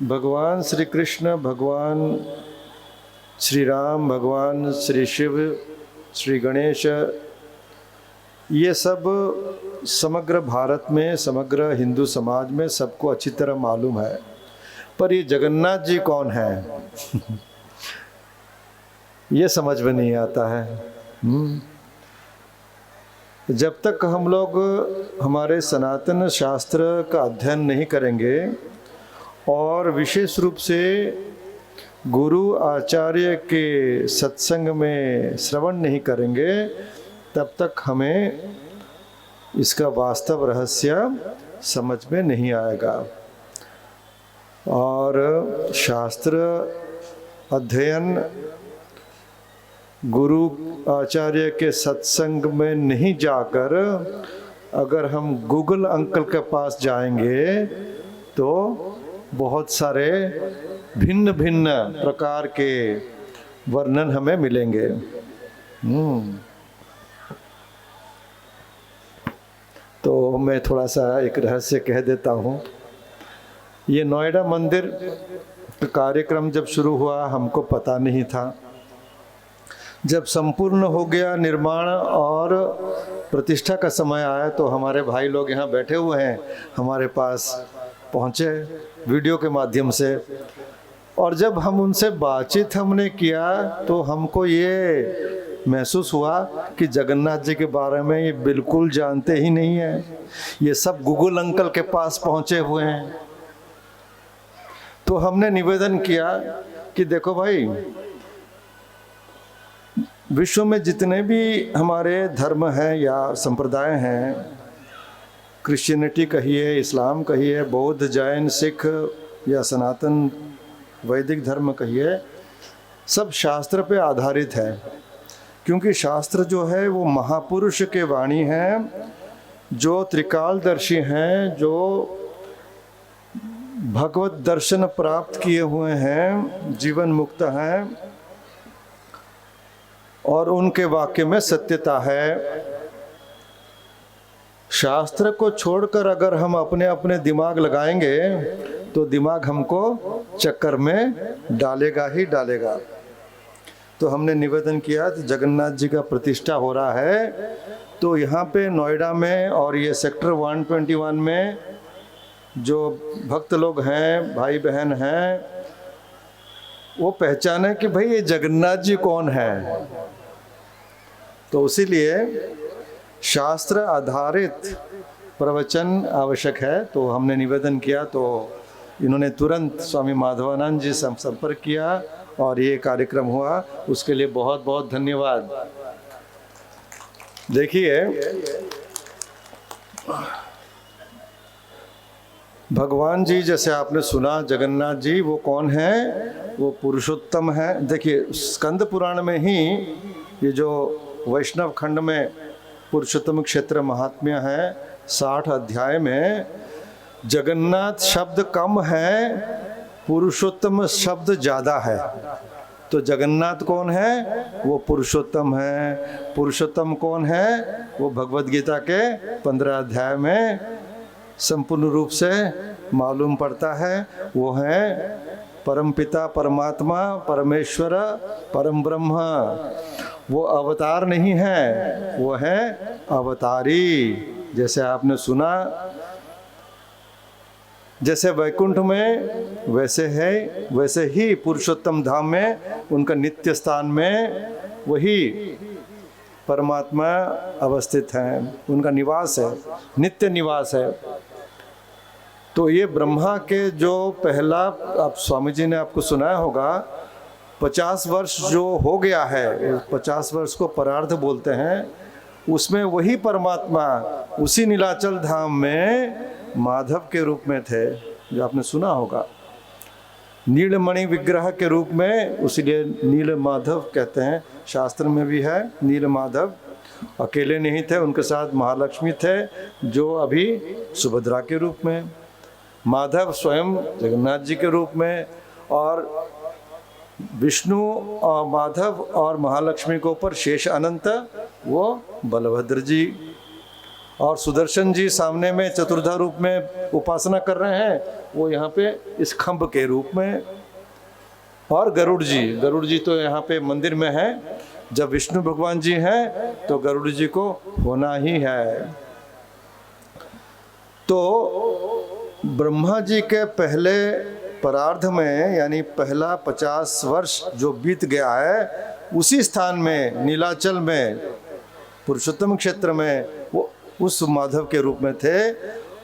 भगवान श्री कृष्ण, भगवान श्री राम, भगवान श्री शिव, श्री गणेश, ये सब समग्र भारत में, समग्र हिंदू समाज में सबको अच्छी तरह मालूम है। पर ये जगन्नाथ जी कौन है ये समझ में नहीं आता है। जब तक हम लोग हमारे सनातन शास्त्र का अध्ययन नहीं करेंगे और विशेष रूप से गुरु आचार्य के सत्संग में श्रवण नहीं करेंगे, तब तक हमें इसका वास्तव रहस्य समझ में नहीं आएगा। और शास्त्र अध्ययन गुरु आचार्य के सत्संग में नहीं जाकर अगर हम गूगल अंकल के पास जाएंगे तो बहुत सारे भिन्न भिन्न प्रकार के वर्णन हमें मिलेंगे। तो मैं थोड़ा सा एक रहस्य कह देता हूँ। ये नोएडा मंदिर का कार्यक्रम जब शुरू हुआ हमको पता नहीं था। जब संपूर्ण हो गया निर्माण और प्रतिष्ठा का समय आया तो हमारे भाई लोग यहाँ बैठे हुए हैं, हमारे पास पहुँचे वीडियो के माध्यम से। और जब हम उनसे बातचीत हमने किया तो हमको ये महसूस हुआ कि जगन्नाथ जी के बारे में ये बिल्कुल जानते ही नहीं है। ये सब गूगल अंकल के पास पहुँचे हुए हैं। तो हमने निवेदन किया कि देखो भाई, विश्व में जितने भी हमारे धर्म हैं या संप्रदाय हैं, क्रिश्चियनिटी कहिए, इस्लाम कहिए, बौद्ध, जैन, सिख या सनातन वैदिक धर्म कहिए, सब शास्त्र पे आधारित है। क्योंकि शास्त्र जो है वो महापुरुष के वाणी हैं, जो त्रिकालदर्शी हैं, जो भगवत दर्शन प्राप्त किए हुए हैं, जीवन मुक्त हैं, और उनके वाक्य में सत्यता है। शास्त्र को छोड़कर अगर हम अपने अपने दिमाग लगाएंगे तो दिमाग हमको चक्कर में डालेगा ही डालेगा। तो हमने निवेदन किया कि जगन्नाथ जी का प्रतिष्ठा हो रहा है, तो यहाँ पे नोएडा में और ये सेक्टर 121 में जो भक्त लोग हैं, भाई बहन हैं, वो पहचाने कि भाई ये जगन्नाथ जी कौन है। तो इसीलिए शास्त्र आधारित प्रवचन आवश्यक है। तो हमने निवेदन किया तो इन्होंने तुरंत स्वामी माधवानंद जी से संपर्क किया और ये कार्यक्रम हुआ। उसके लिए बहुत बहुत धन्यवाद। देखिए, भगवान जी जैसे आपने सुना, जगन्नाथ जी वो कौन है? वो पुरुषोत्तम है। देखिए, स्कंद पुराण में ही ये जो वैष्णव खंड में पुरुषोत्तम क्षेत्र महात्म्य है, 60 अध्याय में जगन्नाथ शब्द कम है, पुरुषोत्तम शब्द ज़्यादा है। तो जगन्नाथ कौन है? वो पुरुषोत्तम है। पुरुषोत्तम कौन है? वो भगवद गीता के 15 अध्याय में संपूर्ण रूप से मालूम पड़ता है। वो है परम पिता, परमात्मा, परमेश्वर, परम ब्रह्म। वो अवतार नहीं है, वो है अवतारी। जैसे आपने सुना, जैसे वैकुंठ में वैसे है, वैसे ही पुरुषोत्तम धाम में उनका नित्य स्थान में वही परमात्मा अवस्थित हैं, उनका निवास है, नित्य निवास है। तो ये ब्रह्मा के जो पहला, आप स्वामी जी ने आपको सुनाया होगा, 50 वर्ष जो हो गया है, 50 वर्ष को परार्ध बोलते हैं, उसमें वही परमात्मा उसी नीलाचल धाम में माधव के रूप में थे, जो आपने सुना होगा, नीलमणि विग्रह के रूप में। उसीलिए नील माधव कहते हैं, शास्त्र में भी है नील माधव। अकेले नहीं थे, उनके साथ महालक्ष्मी थे, जो अभी सुभद्रा के रूप में, माधव स्वयं जगन्नाथ जी के रूप में, और विष्णु और माधव और महालक्ष्मी के ऊपर शेष अनंत वो बलभद्र जी। और सुदर्शन जी सामने में चतुर्धा रूप में उपासना कर रहे हैं, वो यहाँ पे इस खंभ के रूप में। और गरुड़ जी तो यहाँ पे मंदिर में है। जब विष्णु भगवान जी हैं तो गरुड़ जी को होना ही है। तो ब्रह्मा जी के पहले परार्ध में, यानी पहला 50 वर्ष जो बीत गया है, उसी स्थान में नीलाचल में पुरुषोत्तम क्षेत्र में वो उस माधव के रूप में थे।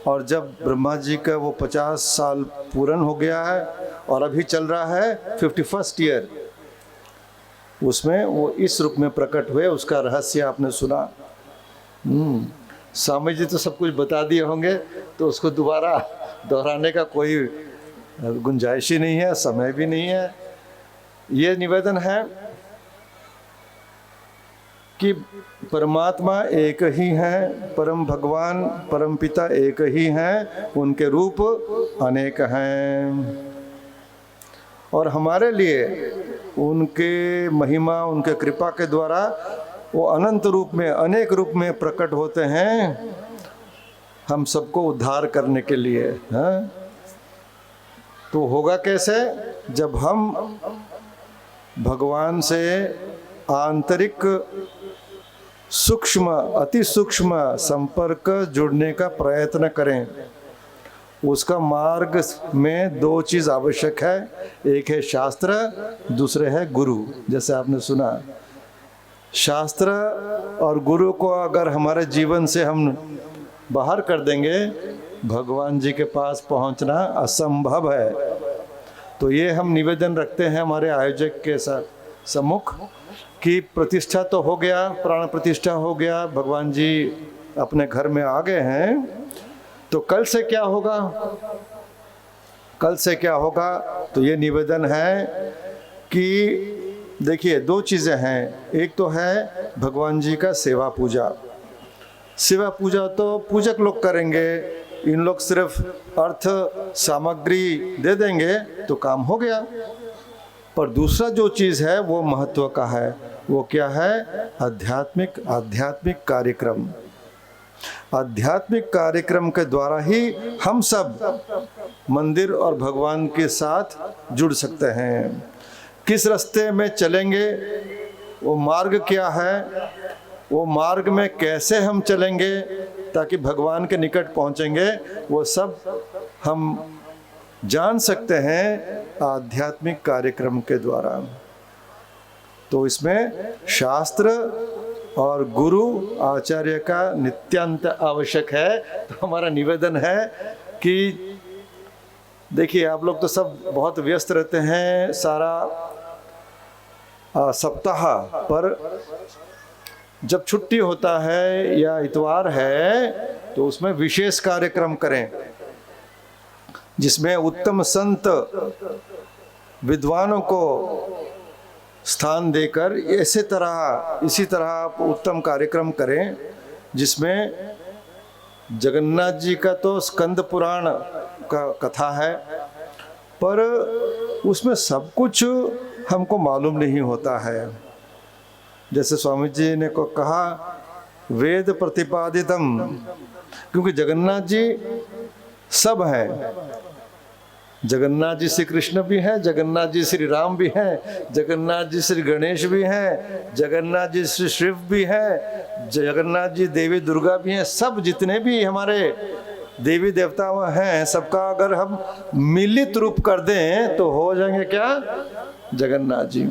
और जब ब्रह्मा जी का वो 50 साल पूर्ण हो गया है और अभी चल रहा है 51st ईयर, उसमें वो इस रूप में प्रकट हुए। उसका रहस्य आपने सुना। स्वामी जी तो सब कुछ बता दिए होंगे, तो उसको दोबारा दोहराने का कोई गुंजाइश ही नहीं है, समय भी नहीं है। ये निवेदन है कि परमात्मा एक ही है, परम भगवान परम पिता एक ही हैं, उनके रूप अनेक हैं। और हमारे लिए उनके महिमा, उनके कृपा के द्वारा वो अनंत रूप में, अनेक रूप में प्रकट होते हैं हम सबको उद्धार करने के लिए। हाँ, तो होगा कैसे? जब हम भगवान से आंतरिक सूक्ष्म, अति सूक्ष्म संपर्क जुड़ने का प्रयत्न करें। उसका मार्ग में 2 चीज़ आवश्यक है, एक है शास्त्र, दूसरे है गुरु। जैसे आपने सुना, शास्त्र और गुरु को अगर हमारे जीवन से हम बाहर कर देंगे, भगवान जी के पास पहुंचना असंभव है। तो ये हम निवेदन रखते हैं हमारे आयोजक के साथ सम्मुख कि प्रतिष्ठा तो हो गया, प्राण प्रतिष्ठा हो गया, भगवान जी अपने घर में आ गए हैं, तो कल से क्या होगा? कल से क्या होगा? तो ये निवेदन है कि देखिए 2 चीज़ें हैं। एक तो है भगवान जी का सेवा पूजा। सेवा पूजा तो पूजक लोग करेंगे, इन लोग सिर्फ अर्थ सामग्री दे देंगे तो काम हो गया। पर दूसरा जो चीज़ है वो महत्व का है। वो क्या है? आध्यात्मिक कार्यक्रम। आध्यात्मिक कार्यक्रम के द्वारा ही हम सब मंदिर और भगवान के साथ जुड़ सकते हैं। किस रास्ते में चलेंगे, वो मार्ग क्या है, वो मार्ग में कैसे हम चलेंगे ताकि भगवान के निकट पहुंचेंगे, वो सब हम जान सकते हैं आध्यात्मिक कार्यक्रम के द्वारा। तो इसमें शास्त्र और गुरु आचार्य का नित्यांत आवश्यक है। तो हमारा निवेदन है कि देखिए, आप लोग तो सब बहुत व्यस्त रहते हैं सारा सप्ताह, पर जब छुट्टी होता है या इतवार है तो उसमें विशेष कार्यक्रम करें, जिसमें उत्तम संत विद्वानों को स्थान देकर इसी तरह आप उत्तम कार्यक्रम करें, जिसमें जगन्नाथ जी का तो स्कंद पुराण का कथा है, पर उसमें सब कुछ हमको मालूम नहीं होता है। जैसे स्वामी जी ने को कहा वेद प्रतिपादितम, क्योंकि जगन्नाथ जी सब हैं। जगन्नाथ जी श्री कृष्ण भी हैं, जगन्नाथ जी श्री राम भी हैं, जगन्नाथ जी श्री गणेश भी हैं, जगन्नाथ जी श्री शिव भी हैं, जगन्नाथ जी देवी दुर्गा भी हैं। सब जितने भी हमारे देवी देवता हैं, सबका अगर हम मिलित रूप कर दें तो हो जाएंगे क्या? जगन्नाथ जी।